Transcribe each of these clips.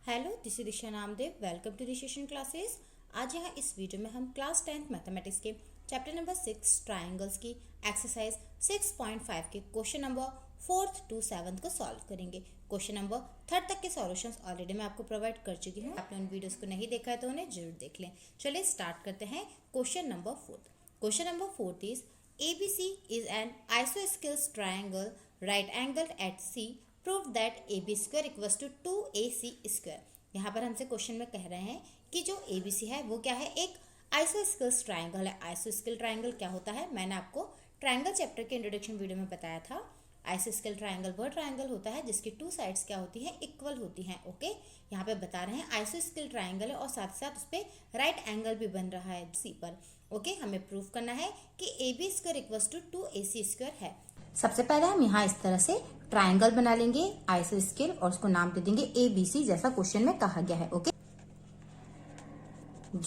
Hello, this is Disha Namdev. Welcome to Dishation classes. आज यहाँ इस वीडियो में हम क्लास 10th मैथमेटिक्स के चैप्टर नंबर 6 ट्राइंगल्स की एक्सरसाइज 6.5 के question number 4th to 7th को सॉल्व करेंगे। क्वेश्चन नंबर 3rd तक के सॉल्यूशंस ऑलरेडी मैं आपको प्रोवाइड कर चुकी हूँ। आपने उन वीडियोस को नहीं देखा है तो उन्हें जरूर देख लें। चलिए स्टार्ट करते हैं question number 4। Question number 4 is ABC is an isosceles triangle right angled at C. Prove that AB square equals to 2AC square. यहाँ पर हमसे क्वेश्चन में कह रहे हैं कि जो ABC है वो क्या है, एक आइसोस्केल्स ट्राइंगल है। आइसोस्केल ट्राइंगल क्या होता है, मैंने आपको ट्राइंगल चैप्टर के इंट्रोडक्शन वीडियो में बताया था। आइसोस्केल ट्राइंगल वह ट्राइंगल होता है जिसकी 2 साइड्स क्या होती हैं, इक्वल होती हैं। ओके, यहाँ पे बता रहे हैं आइसोस्केल ट्राइंगल है और साथ ही साथ उस पर राइट एंगल भी बन रहा है सी पर। ओके, हमें प्रूव करना है कि AB square equals to 2AC square है। सबसे पहले हम यहाँ इस तरह से ट्राइंगल बना लेंगे आइसोस्केल और उसको नाम दे देंगे ABC, जैसा क्वेश्चन में कहा गया है। Okay,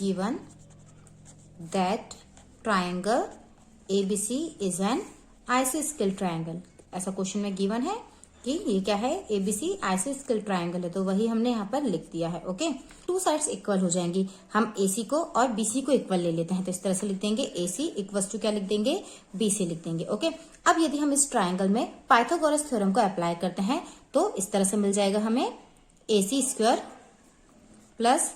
given that triangle ABC is an आइसोस्केल ट्राइंगल, ऐसा क्वेश्चन में गिवन है कि ये क्या है, ABC आइसोस्केल ट्राइंगल है, तो वही हमने यहाँ पर लिख दिया है। ओके, 2 साइड्स इक्वल हो जाएंगी। हम AC को और BC को इक्वल ले लेते हैं, तो इस तरह से लिख देंगे AC इक्वल्स टू क्या लिख देंगे, BC लिख देंगे। ओके, अब यदि हम इस ट्राइंगल में पाइथागोरस थ्योरम को अप्लाई करते हैं तो इस तरह से मिल जाएगा हमें AC square plus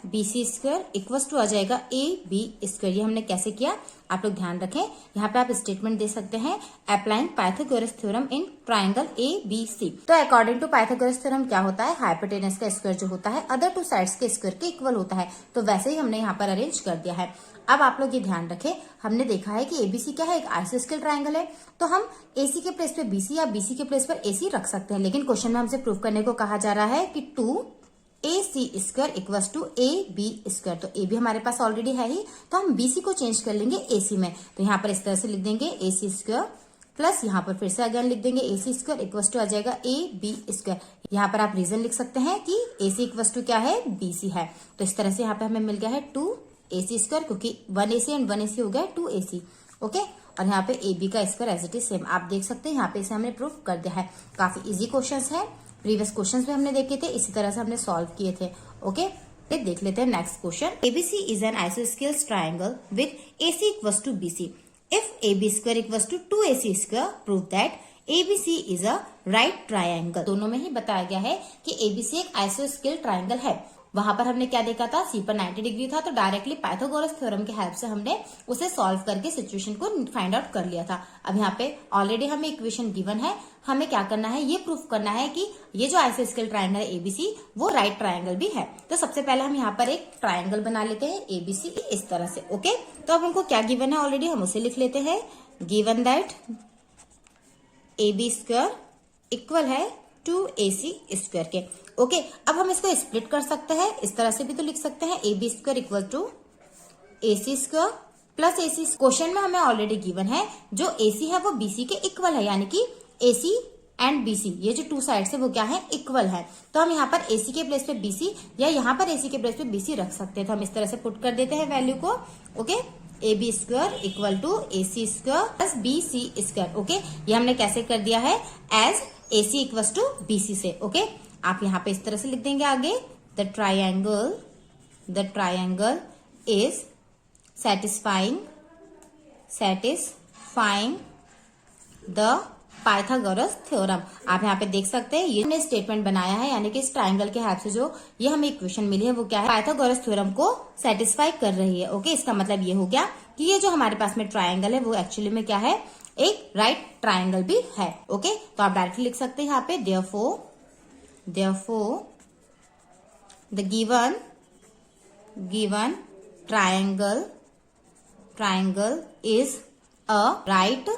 BC square equals to आ जाएगा AB स्क्वायर। ये हमने कैसे किया, आप लोग ध्यान रखें। यहाँ पे आप स्टेटमेंट दे सकते हैं applying Pythagoras theorem in triangle ABC। तो अकॉर्डिंग टू पाइथागोरस थ्योरम क्या होता है, हाइपोटेनस का स्क्वायर जो होता है अदर 2 साइड्स के स्क्वायर के इक्वल होता है। तो वैसे ही हमने यहाँ पर अरेंज कर दिया है। अब आप लोग ये ध्यान रखें, हमने देखा है कि ABC क्या है, एक आइसोस्केल ट्राइंगल है, तो हम AC के प्लेस पे BC या BC के प्लेस पर AC रख सकते हैं। लेकिन क्वेश्चन में हमसे प्रूव करने को कहा जा रहा है कि 2AC square equals to AB square. तो AB हमारे पास ऑलरेडी है ही, तो हम BC को चेंज कर लेंगे AC में। तो यहाँ पर इस तरह से लिख देंगे AC स्क्वायर प्लस यहाँ पर फिर से अगेन लिख देंगे AC स्क्वायर इक्वल्स टू आ जाएगा AB स्क्वायर। यहाँ पर आप रीजन लिख सकते हैं कि AC इक्वल्स टू क्या है, BC है। तो इस तरह से यहाँ पे हमें मिल गया है 2AC स्क्वायर, क्योंकि 1AC एंड 1AC हो गया 2AC। ओके, और यहाँ पे AB का square as it is same आप देख सकते हैं। यहाँ पे इसे हमने प्रूफ कर दिया है। काफी इजी क्वेश्चन है, प्रीवियस क्वेश्चंस में हमने देखे थे, इसी तरह से हमने सॉल्व किए थे। ओके, देख लेते हैं next question. ABC is an isosceles triangle with AC equals to BC। If AB square equals to 2AC square, prove that ABC is a right triangle. दोनों में ही बताया गया है कि ABC एक आइसोस्केल ट्राइंगल है। वहां पर हमने क्या देखा था, C पर 90 डिग्री था, तो डायरेक्टली पाइथागोरस थ्योरम के हेल्प से हमने उसे सॉल्व करके सिचुएशन को फाइंड आउट कर लिया था। अब यहाँ पे ऑलरेडी हमें इक्वेशन गिवन है, हमें क्या करना है, ये प्रूफ करना है कि ये जो आइसोस्केल ट्राइंगल है ABC वो राइट ट्राइंगल भी है। तो सबसे पहले हम यहाँ पर एक ट्राइंगल बना लेते हैं ABC इस तरह से। ओके, तो अब हमको क्या गिवन है ऑलरेडी, हम उसे लिख लेते हैं। Given that AB square equal है 2AC स्क्वायर के। ओके, अब हम इसको स्प्लिट कर सकते हैं, इस तरह से भी तो लिख सकते हैं AB square equal to AC square plus AC। Question में हमें ऑलरेडी गिवन है जो AC है वो BC के इक्वल है, यानी कि AC एंड BC ये जो 2 साइड्स है वो क्या है, इक्वल है। तो हम यहाँ पर AC के प्लेस पे BC या यहाँ पर AC के प्लेस पे BC रख सकते हैं। तो हम इस तरह से पुट कर देते हैं वैल्यू को। Okay, AB square equal to AC square plus BC square. Okay, ये हमने कैसे कर दिया है, as AC equals to BC से। ओके, आप यहाँ पे इस तरह से लिख देंगे आगे, the triangle is satisfying the Pythagoras theorem. आप यहाँ पे देख सकते हैं ये हमने स्टेटमेंट बनाया है, यानी कि इस ट्राइंगल के हेल्प से जो ये हमें इक्वेशन मिली है वो क्या है, पाइथागोरस थ्योरम को सेटिस्फाई कर रही है। ओके, इसका मतलब ये हो गया कि ये जो हमारे पास में ट्राइंगल है वो एक्चुअली में क्या है, एक राइट ट्राइंगल भी है। ओके, तो आप डायरेक्टली लिख सकते हैं यहाँ पे therefore the given triangle is a right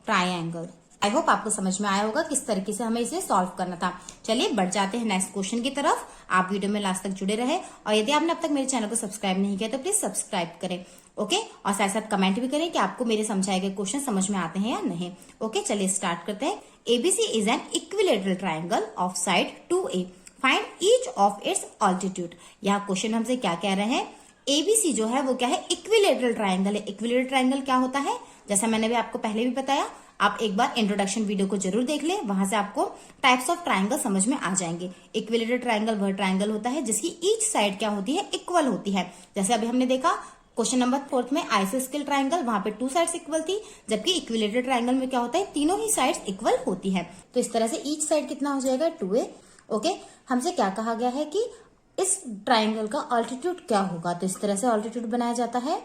triangle। I hope आपको समझ में आया होगा किस तरीके से हमें इसे सॉल्व करना था। चलिए बढ़ जाते हैं नेक्स्ट क्वेश्चन की तरफ। आप वीडियो में लास्ट तक जुड़े रहे और यदि आपने अब तक मेरे चैनल को सब्सक्राइब नहीं किया तो प्लीज सब्सक्राइब करें। ओके, और साथ साथ कमेंट भी करें कि आपको मेरे समझाए गए क्वेश्चन समझ में आते हैं या नहीं। ओके, चलिए स्टार्ट करते हैं। ABC is an equilateral triangle of side 2A, find each of its altitude. यहाँ क्वेश्चन हमसे क्या कह रहे हैं, ABC जो है वो क्या है, इक्विलेटरल ट्राइंगल है। इक्विलेटरल ट्राइंगल क्या होता है, जैसा मैंने भी आपको पहले भी बताया, आप एक बार इंट्रोडक्शन वीडियो को जरूर देख लें, वहां से आपको टाइप्स ऑफ ट्राइंगल समझ में आ जाएंगे। इक्विलेटरल ट्राइंगल वह ट्राइंगल होता है जिसकी ईच साइड क्या होती है, इक्वल होती है। जैसे अभी हमने देखा क्वेश्चन नंबर 4 में आइसोस्केल ट्राइंगल, वहां पे 2 साइड्स इक्वल थी, जबकि इक्विलेटरल ट्राइंगल में क्या होता है, तीनों ही साइड्स इक्वल होती है। तो इस तरह से ईच साइड कितना हो जाएगा, 2a। ओके, हमसे क्या कहा गया है कि इस ट्राइंगल का ऑल्टीट्यूड क्या होगा, तो इस तरह से ऑल्टीट्यूड बनाया जाता है।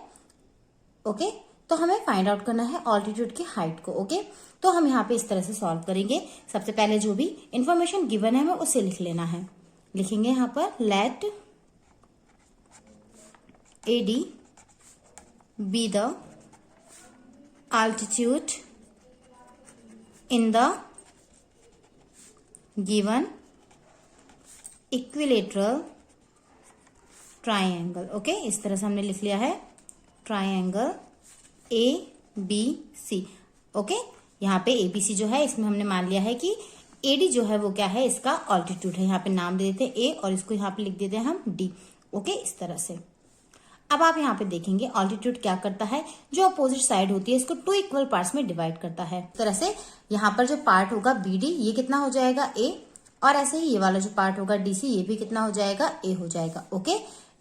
ओके, तो हमें फाइंड आउट करना है ऑल्टीट्यूड की हाइट को। ओके, तो हम यहाँ पे इस तरह से सॉल्व करेंगे। सबसे पहले जो भी इंफॉर्मेशन गिवन है हमें उसे लिख लेना है। लिखेंगे यहाँ पर let AD be the altitude in the given equilateral triangle। Okay, इस तरह से हमने लिख लिया है ट्राइंगल ABC। ओके, यहाँ पे ABC जो है इसमें हमने मान लिया है कि AD जो है वो क्या है, इसका ऑल्टीट्यूड है। यहाँ पे नाम दे देते हैं A और इसको यहाँ पे लिख देते हैं हम D। ओके, इस तरह से अब आप यहाँ पे देखेंगे ऑल्टीट्यूड क्या करता है, जो अपोजिट साइड होती है इसको 2 इक्वल पार्ट्स में डिवाइड करता है। इस तरह से यहाँ पर जो पार्ट होगा BD ये कितना हो जाएगा A, और ऐसे ही ये वाला जो पार्ट होगा DC ये भी कितना हो जाएगा, A हो जाएगा। ओके,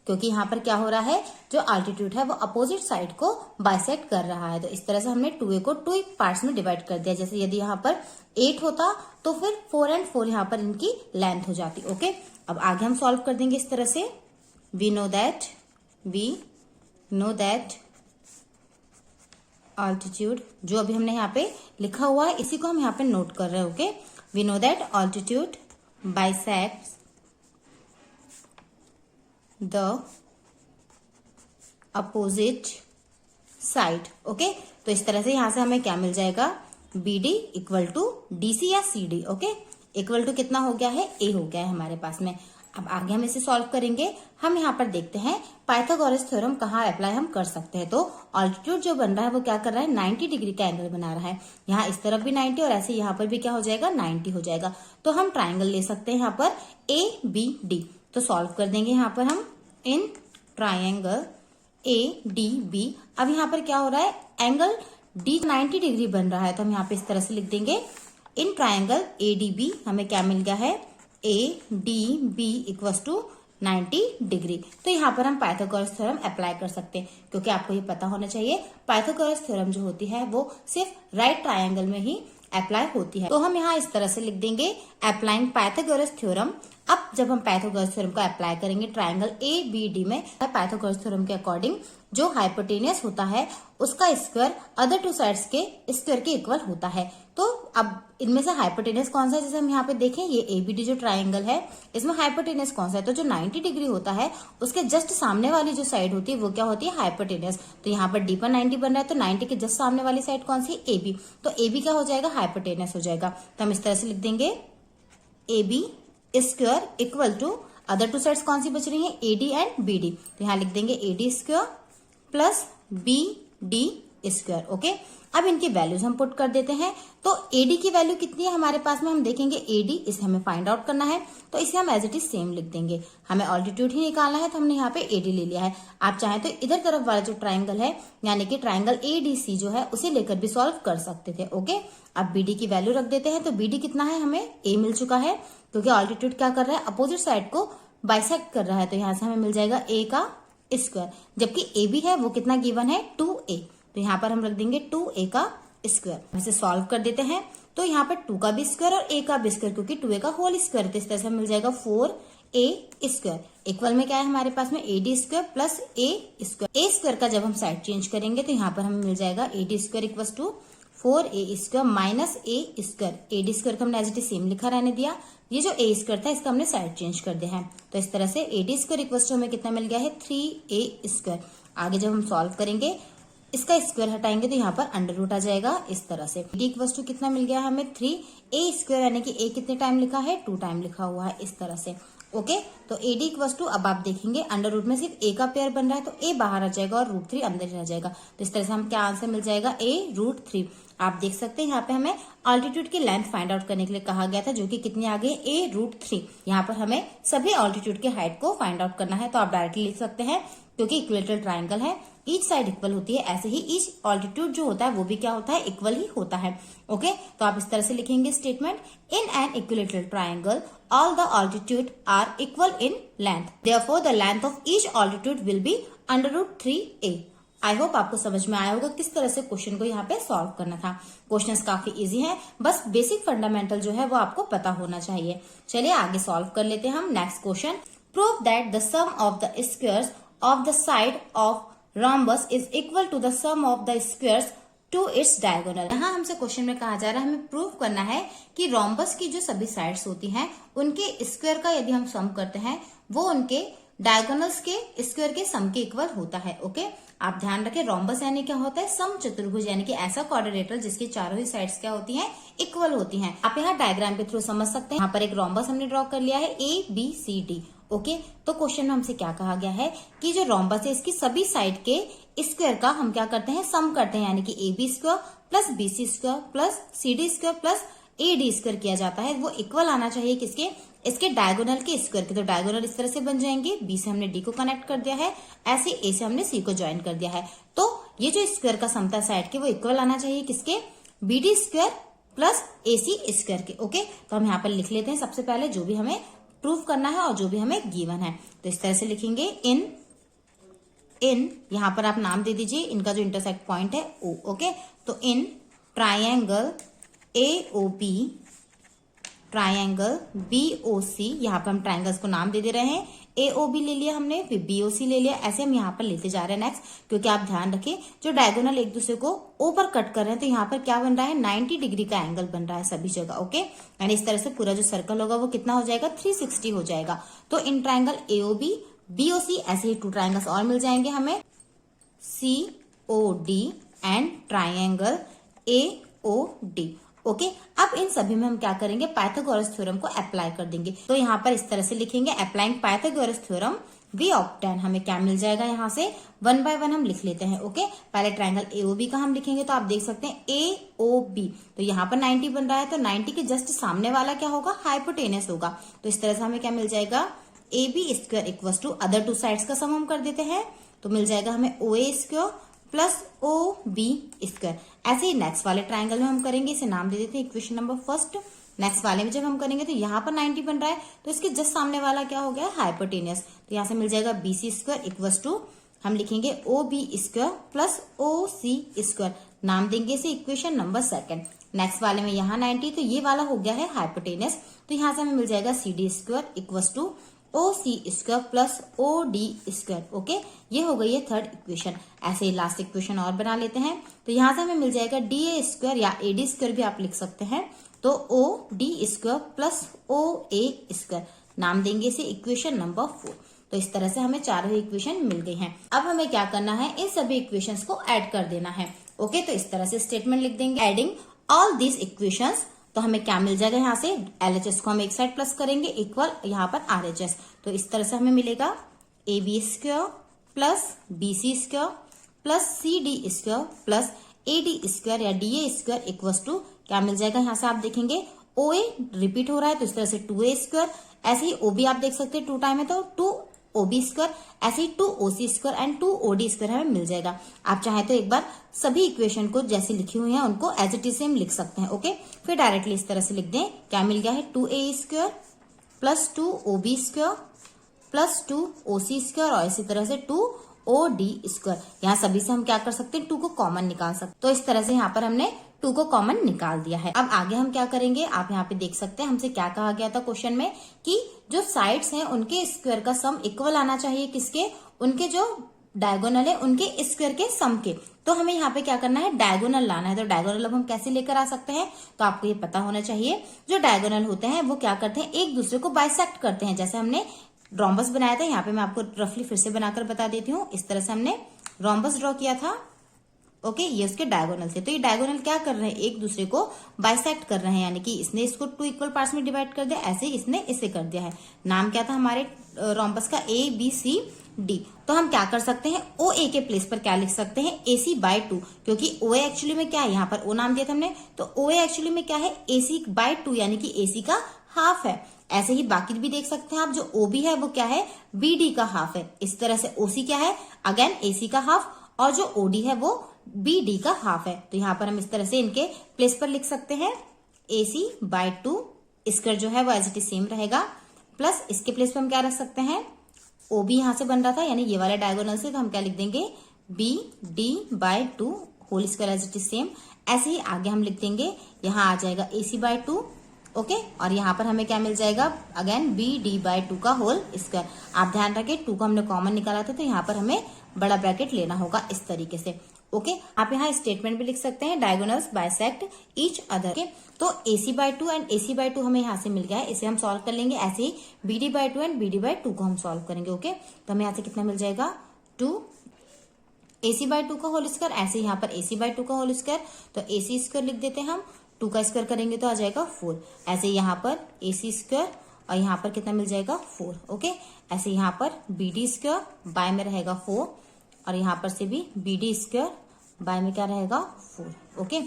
क्योंकि यहाँ पर क्या हो रहा है, जो ऑल्टीट्यूड है वो अपोजिट साइड को बाइसेक्ट कर रहा है। तो इस तरह से हमने 2a को 2 पार्ट्स में डिवाइड कर दिया। जैसे यदि यहाँ पर 8 होता तो फिर 4 और 4 यहाँ पर इनकी लेंथ हो जाती। ओके, अब आगे हम सॉल्व कर देंगे इस तरह से। वी नो दैट ऑल्टीट्यूड, जो अभी हमने यहाँ पे लिखा हुआ है इसी को हम यहाँ पे नोट कर रहे हैं। Okay, we know that altitude bisects the opposite side. Okay, तो इस तरह से यहां से हमें क्या मिल जाएगा, BD इक्वल टू DC या CD। ओके, इक्वल टू कितना हो गया है, A हो गया है हमारे पास में। अब आगे हम इसे सॉल्व करेंगे। हम यहाँ पर देखते हैं पाइथागोरस थ्योरम कहाँ अप्लाई हम कर सकते हैं। तो ऑल्टीट्यूड जो बन रहा है वो क्या कर रहा है, 90 डिग्री का एंगल बना रहा है। यहाँ इस तरफ भी 90 और ऐसे यहाँ पर भी क्या हो जाएगा, 90 हो जाएगा। तो हम ट्राइंगल ले सकते हैं यहाँ पर ABD। तो सॉल्व कर देंगे यहाँ पर हम इन ट्राइंगल ADB। अब यहाँ पर क्या हो रहा है, एंगल D 90 डिग्री बन रहा है, तो हम यहाँ पे इस तरह से लिख देंगे इन ट्राइंगल ADB हमें क्या मिल गया है, ADB इक्वल्स टू 90 डिग्री। तो यहाँ पर हम पाइथागोरस थ्योरम अप्लाई कर सकते हैं, क्योंकि आपको ये पता होना चाहिए पाइथागोरस थ्योरम जो होती है वो सिर्फ राइट ट्राइंगल में ही अप्लाई होती है। तो हम यहाँ इस तरह से लिख देंगे अप्लाइंग पाइथागोरस थ्योरम। अब जब हम पाइथागोरस थ्योरम को अप्लाई करेंगे ट्राइंगल ABD में, पाइथागोरस थ्योरम के अकॉर्डिंग जो हाइपोटेनियस होता है उसका स्क्वायर अदर 2 साइड्स के स्क्वायर के इक्वल होता है। तो अब इनमें से हाइपोटेनियस कौन सा है, जैसे हम यहाँ पे देखें ये ABD जो ट्राइंगल है इसमें हाइपोटेनियस कौन सा है, तो जो 90 डिग्री होता है उसके जस्ट सामने वाली जो साइड होती है वो क्या होती है, हाइपोटेनियस। तो यहाँ पर D पर 90 बन रहा है, तो 90 के जस्ट सामने वाली साइड कौन सी, AB। तो AB क्या हो जाएगा, हाइपोटेनियस हो जाएगा। तो हम इस तरह से लिख देंगे AB square equal to other 2 sides कौन सी बच रही है, AD एंड BD। तो यहाँ लिख देंगे AD square plus BD square. Okay, अब इनकी वैल्यूज हम पुट कर देते हैं। तो AD की वैल्यू कितनी है हमारे पास में, हम देखेंगे AD, इसे हमें फाइंड आउट करना है। तो इसे हम एज इट इज सेम लिख देंगे, हमें ऑल्टीट्यूड ही निकालना है, तो हमने यहाँ पे AD ले लिया है। आप चाहें तो इधर तरफ वाला जो ट्राइंगल है यानी कि ट्राइंगल ADC जो है उसे लेकर भी सॉल्व कर सकते थे। ओके, अब BD की वैल्यू रख देते हैं। तो BD कितना है, हमें A मिल चुका है, क्योंकि ऑल्टीट्यूड क्या कर रहा है, अपोजिट साइड को बाइसेक्ट कर रहा है। तो यहाँ से हमें मिल जाएगा A का स्क्वायर, जबकि AB है वो कितना गिवन है, 2A। तो यहाँ पर हम रख देंगे 2A का स्क्वायर। इसे सॉल्व कर देते हैं। तो यहाँ पर 2 का भी स्क्वायर और A का भी स्क्वायर, क्योंकि 2A का होल स्क्वायर, तो इस तरह से मिल जाएगा 4A स्क्वायर। इक्वल में क्या है हमारे पास में, AD square plus A square. A square का जब हम साइड चेंज करेंगे तो यहाँ पर हमें मिल जाएगा AD square equal to 4A square minus A square. AD square का हमने एज इट इज सेम लिखा रहने दिया, ये जो A स्क्वायर था इसका हमने साइड चेंज कर दिया है। तो इस तरह से AD स्क्वायर इक्वल टू हमें कितना मिल गया है, 3A स्क्वायर। आगे जब हम सॉल्व करेंगे इसका स्क्वायर हटाएंगे तो यहाँ पर अंडर रूट आ जाएगा। इस तरह से AD इक्वल टू कितना मिल गया हमें, 3A स्क्वायर, यानी कि A कितने टाइम लिखा है, 2 टाइम लिखा हुआ है इस तरह से। ओके, तो AD इक्वल टू, अब आप देखेंगे अंडर रूट में सिर्फ A का पेयर बन रहा है, तो A बाहर आ जाएगा और √3 अंदर रह जाएगा। तो इस तरह से हम क्या आंसर मिल जाएगा, A√3। आप देख सकते हैं यहाँ पे हमें ऑल्टीट्यूड की लेंथ फाइंड आउट करने के लिए कहा गया था, जो कि कितनी आ गई, A√3। यहाँ पर हमें सभी ऑल्टीट्यूड के हाइट को फाइंड आउट करना है, तो आप डायरेक्टली लिख सकते हैं, क्योंकि इक्विलेटरल ट्राइंगल है ईच साइड इक्वल होती है, ऐसे ही ईच ऑल्टीट्यूड जो होता है वो भी क्या होता है, इक्वल ही होता है। ओके, तो आप इस तरह से लिखेंगे statement, in an equilateral triangle all the altitude are equal in length, therefore the length of each altitude will be under root 3a। I hope आपको समझ में आया होगा किस तरह से क्वेश्चन को यहाँ पे सॉल्व करना था। क्वेश्चंस काफी इजी हैं, बस बेसिक फंडामेंटल जो है वो आपको पता होना चाहिए। चलिए आगे सॉल्व कर लेते हैं हम। Next question, prove that the sum of the squares of the side of rhombus is equal to the sum of the squares to its diagonal. यहाँ हमसे क्वेश्चन में कहा जा रहा है हमें प्रूव करना है कि रोम्बस की जो सभी साइड्स होती हैं उनके स्क्वायर का यदि हम सम करते हैं वो उनके डायगोनल्स के स्क्वायर के सम के इक्वल होता है। ओके, आप ध्यान रखें, रोम्बस यानी क्या होता है, सम चतुर्भुज, यानी कि ऐसा क्वाड्रिलेटरल जिसकी चारों ही साइड्स क्या होती हैं, इक्वल होती हैं। आप यहाँ डायग्राम के थ्रू समझ सकते हैं। यहाँ पर एक रोम्बस हमने ड्रॉ कर लिया है ABCD। ओके, तो क्वेश्चन में हमसे क्या कहा गया है कि जो रोम्बस है इसकी सभी साइड के स्क्वायर का हम क्या करते हैं, सम करते हैं, यानी कि AB square plus BC square plus CD square plus AD square किया जाता है। वो इक्वल आना चाहिए किसके, इसके डायगोनल के स्क्वायर के। तो डायगोनल इस तरह से बन जाएंगे, B से हमने D को कनेक्ट कर दिया है, ऐसे A से हमने C को ज्वाइन कर दिया है। तो ये जो स्क्वायर का समता साइड के वो इक्वल आना चाहिए किसके, BD square plus AC square के। ओके, तो हम यहाँ पर लिख लेते हैं सबसे पहले जो भी हमें प्रूफ करना है और जो भी हमें गिवन है। तो इस तरह से लिखेंगे इन यहाँ पर आप नाम दे दीजिए, इनका जो इंटरसेक्ट पॉइंट है O। ओके, तो in triangle AOB, triangle BOC, यहाँ पर हम ट्राइंगल्स को नाम दे रहे हैं। AOB ले लिया हमने, फिर BOC ले लिया, ऐसे हम यहाँ पर लेते जा रहे हैं नेक्स्ट। क्योंकि आप ध्यान रखें जो डायगोनल एक दूसरे को O पर कट कर रहे हैं तो यहाँ पर क्या बन रहा है, 90 डिग्री का एंगल बन रहा है सभी जगह। ओके, यानी इस तरह से पूरा जो सर्कल होगा वो कितना हो जाएगा, 360 हो जाएगा। तो इन ट्राइंगल AOB BOC, ऐसे ही 2 ट्राइंगल्स और मिल जाएंगे हमें, COD and triangle AOD। Okay, अब इन सभी में हम क्या करेंगे, पाइथागोरस थ्योरम को अप्लाई कर देंगे। तो यहाँ पर इस तरह से लिखेंगे, applying Pythagoras theorem we obtain. हमें क्या मिल जाएगा, यहाँ से 1 बाय 1 हम लिख लेते हैं। ओके, पहले ट्राइंगल AOB का हम लिखेंगे, तो आप देख सकते हैं AOB, तो यहाँ पर 90 बन रहा है, तो 90 के जस्ट सामने वाला क्या होगा, हाइपोटेनस होगा। तो इस तरह से हमें क्या मिल जाएगा, AB square equal to other 2 sides का सम हम कर देते हैं, तो मिल जाएगा हमें OA square plus OB square. ऐसे ही नेक्स्ट वाले ट्राइंगल में हम करेंगे, इसे नाम दे देते हैं इक्वेशन नंबर फर्स्ट। नेक्स्ट वाले में जब हम करेंगे तो यहाँ पर 90 बन रहा है, तो इसके जस्ट सामने वाला क्या हो गया, हाइपोटेनियस। तो यहाँ से मिल जाएगा BC स्क्वायर इक्वल टू हम लिखेंगे OB square plus OC square, नाम देंगे इसे इक्वेशन नंबर सेकंड। नेक्स्ट वाले में यहाँ 90, तो ये वाला हो गया है हाइपोटेनियस, तो यहाँ से हमें मिल जाएगा CD square equal to OC square plus OD square. Okay, ये हो गई है थर्ड इक्वेशन। ऐसे ही लास्ट इक्वेशन और बना लेते हैं, तो यहाँ से हमें मिल जाएगा DA स्क्वायर या AD स्क्वायर भी आप लिख सकते हैं, तो OD square plus OA square, नाम देंगे इसे इक्वेशन नंबर 4। तो इस तरह से हमें चारों इक्वेशन मिल गई हैं। अब हमें क्या करना है, इन सभी इक्वेशंस को ऐड कर देना है। ओके, तो इस तरह से स्टेटमेंट लिख देंगे, एडिंग ऑल दीज इक्वेशंस। तो हमें क्या मिल जाएगा, यहाँ से LHS को हम एक साइड प्लस करेंगे इक्वल यहाँ पर RHS। तो इस तरह से हमें मिलेगा AB square plus BC square plus CD square plus AD square या DA स्क्वायर इक्वल टू क्या मिल जाएगा, यहाँ से आप देखेंगे OA रिपीट हो रहा है तो इस तरह से 2A स्क्वायर, ऐसे ही OB आप देख सकते हैं 2 टाइम है तो 2OB स्क्वायर, ऐसे ही 2OC square and 2OD square हमें मिल जाएगा। आप चाहे तो एक बार सभी इक्वेशन को जैसे लिखी हुई है उनको एज इट इज हम लिख सकते हैं। ओके, फिर डायरेक्टली इस तरह से लिख दें, क्या मिल गया है, 2A square plus 2OB square plus 2OC square और इसी तरह से 2OD स्क्वायर। यहाँ सभी से हम क्या कर सकते हैं, 2 को कॉमन निकाल सकते हैं। तो इस तरह से यहाँ पर हमने 2 को कॉमन निकाल दिया है। अब आगे हम क्या करेंगे, आप यहाँ पे देख सकते हैं हमसे क्या कहा गया था क्वेश्चन में कि जो साइड्स हैं उनके स्क्वायर का सम इक्वल आना चाहिए किसके, उनके जो डायगोनल है उनके स्क्वायर के सम के। तो हमें यहाँ पे क्या करना है, डायगोनल लाना है। तो डायगोनल अब हम कैसे लेकर आ सकते हैं, तो आपको ये पता होना चाहिए जो डायगोनल होते हैं वो क्या करते हैं, एक दूसरे को बाइसेक्ट करते हैं। जैसे हमने रोम्बस बनाया था, यहाँ पे मैं आपको रफली फिर से बनाकर बता देती हूँ। इस तरह से हमने रोम्बस ड्रॉ किया था। ओके, ये उसके डायगोनल थे, तो ये डायगोनल क्या कर रहे हैं, एक दूसरे को बाइसेक्ट कर रहे हैं, यानी कि इसने इसको 2 इक्वल पार्ट्स में डिवाइड कर दिया, ऐसे इसने इसे कर दिया है। नाम क्या था हमारे रोम्बस का, ABCD। तो हम क्या कर सकते हैं, OA के प्लेस पर क्या लिख सकते हैं, AC/2, क्योंकि OA एक्चुअली में क्या है, यहाँ पर O नाम दिया था हमने, तो OA एक्चुअली में क्या है, AC/2 यानी कि AC का हाफ है। ऐसे ही बाकी भी देख सकते हैं आप, जो OB है वो क्या है, BD का हाफ है। इस तरह से OC क्या है, अगेन AC का हाफ और जो ओडी है वो बी डी का हाफ है। तो यहाँ पर हम इस तरह से इनके प्लेस पर लिख सकते हैं AC/2 स्क्वायर जो है वो एज इट इज सेम रहेगा, प्लस इसके प्लेस पर हम क्या रख सकते हैं, OB यहां से बन रहा था यानी ये वाला डायगोनल से, तो हम क्या लिख देंगे BD/2 whole square as it is same. ऐसे ही आगे हम लिख देंगे, यहाँ आ जाएगा AC/2 ओके, और यहाँ पर हमें क्या मिल जाएगा अगेन BD/2 का होल स्क्वायर। आप ध्यान रखें 2 को हमने कॉमन निकाला था, तो यहाँ पर हमें बड़ा ब्रैकेट लेना होगा इस तरीके से ओके। आप यहाँ स्टेटमेंट भी लिख सकते हैं, diagonals bisect each other okay. तो AC/2 एंड AC/2 हमें यहाँ से मिल गया है, इसे हम सॉल्व कर लेंगे। ऐसे ही BD/2 एंड BD/2 को हम सॉल्व करेंगे ओके। तो हमें यहाँ से कितना मिल जाएगा 2 AC/2 का होल स्क्वायर, ऐसे यहाँ पर AC/2 का होल स्क्वायर, तो AC स्क्वायर लिख देते हैं हम, 2 का स्क्वायर करेंगे तो आ जाएगा 4। ऐसे यहाँ पर AC स्क्वायर और यहाँ पर कितना मिल जाएगा 4 ओके। ऐसे यहाँ पर BD स्क्वायर बाय में रहेगा 4 और यहाँ पर से भी BD स्क्वायर बाय में क्या रहेगा 4 ओके।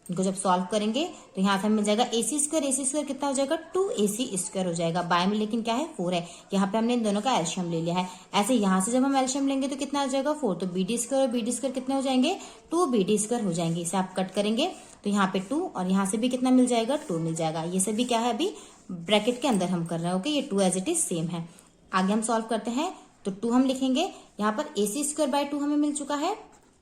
इनको जब सॉल्व करेंगे तो यहाँ से हमें मिल जाएगा AC स्क्वायर कितना हो जाएगा 2AC स्क्वायर हो जाएगा, बाय में लेकिन क्या है 4 है, यहाँ पे हमने इन दोनों का एलशियम ले लिया है। ऐसे यहाँ से जब हम एलशियम लेंगे तो कितना हो जाएगा 4, तो BD स्क्वायर और BD स्क्वायर कितने हो जाएंगे 2BD स्क्वायर हो जाएंगे। इसे आप कट करेंगे तो यहाँ पे 2 और यहाँ से भी कितना मिल जाएगा 2 मिल जाएगा। ये सभी क्या है अभी ब्रैकेट के अंदर हम कर रहे हैं ओके, ये 2 एज इट इज सेम है। आगे हम सॉल्व करते हैं, तो 2 हम लिखेंगे, यहाँ पर AC स्क्वायर बाय 2 हमें मिल चुका है,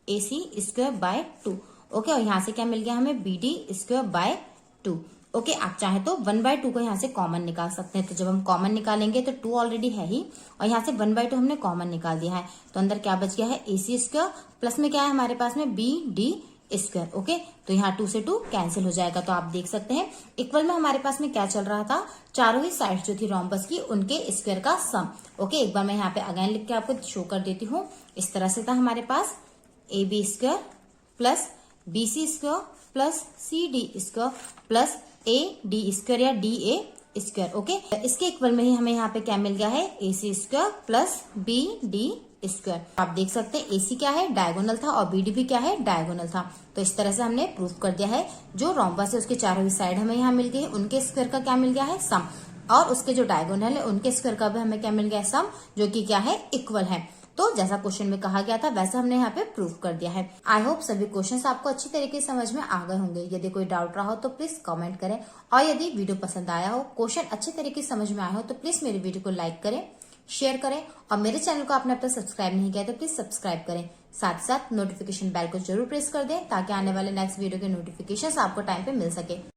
AC स्क्वायर बाय 2 ओके, और यहाँ से क्या मिल गया हमें BD स्क्वायर बाय 2 ओके। आप चाहे तो 1/2 को यहाँ से कॉमन निकाल सकते हैं, तो जब हम कॉमन निकालेंगे तो 2 ऑलरेडी है ही और यहाँ से 1/2 हमने कॉमन निकाल दिया है, तो अंदर क्या बच गया है AC स्क्वायर, प्लस में क्या है हमारे पास में BD स्क्वायर ओके। तो यहाँ 2 से 2 कैंसिल हो जाएगा। तो आप देख सकते हैं इक्वल में हमारे पास में क्या चल रहा था, चारों ही साइड जो थी रोम्बस की उनके स्क्वायर का सम ओके। एक बार मैं यहाँ पे अगेन लिख के आपको शो कर देती हूँ। इस तरह से था हमारे पास AB square plus BC square plus CD square plus AD square या DA स्क्वायर ओके। इसके इक्वल में ही हमें यहाँ पे क्या मिल गया है AC square plus BD square. आप देख सकते हैं AC क्या है डायगोनल था और BD भी क्या है डायगोनल था। तो इस तरह से हमने प्रूव कर दिया है, जो रोम्बस है उसके चारों ही साइड हमें यहाँ मिल गई है, उनके स्क्वायर का क्या मिल गया है सम, और उसके जो डायगोनल है उनके स्क्वायर का भी हमें क्या मिल गया है सम, जो कि क्या है इक्वल है। तो जैसा क्वेश्चन में कहा गया था वैसा हमने यहाँ पे प्रूव कर दिया है। आई होप सभी क्वेश्चंस आपको अच्छी तरीके से समझ में आ गए होंगे। यदि कोई डाउट रहा हो तो प्लीज कमेंट करें, और यदि वीडियो पसंद आया हो, क्वेश्चन अच्छे तरीके से समझ में आया हो तो प्लीज मेरी वीडियो को लाइक करें, शेयर करें, और मेरे चैनल को आपने अब तक सब्सक्राइब नहीं किया तो प्लीज सब्सक्राइब करें। साथ साथ नोटिफिकेशन बेल को जरूर प्रेस कर दें ताकि आने वाले नेक्स्ट वीडियो के नोटिफिकेशन आपको टाइम पे मिल सके।